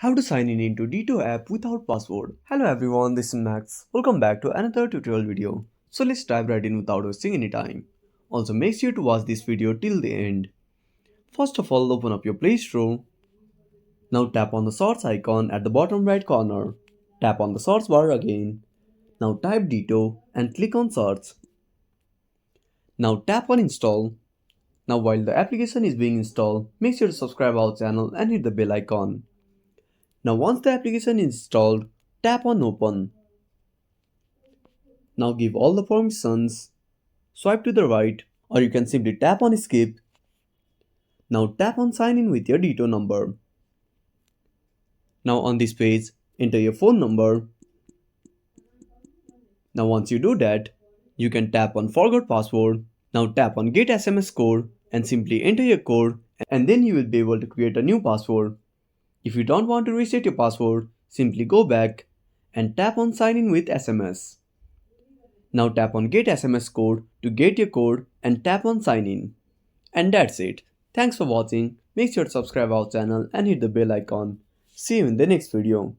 How to sign in into D2 app without password. Hello everyone, this is Max. Welcome back to another tutorial video. So let's dive right in without wasting any time. Also make sure to watch this video till the end. First of all, open up your Play Store. Now tap on the search icon at the bottom right corner. Tap on the search bar again. Now type D2 and click on search. Now tap on install. Now while the application is being installed, make sure to subscribe our channel and hit the bell icon. Now once the application is installed, tap on open. Now give all the permissions. Swipe to the right or you can simply tap on skip. Now tap on sign in with your D2 number. Now on this page, enter your phone number. Now once you do that, you can tap on forgot password. Now tap on get SMS code and simply enter your code and then you will be able to create a new password. If you don't want to reset your password, simply go back and tap on sign in with SMS. Now tap on get SMS code to get your code and tap on sign in. And that's it. Thanks for watching. Make sure to subscribe our channel and hit the bell icon. See you in the next video.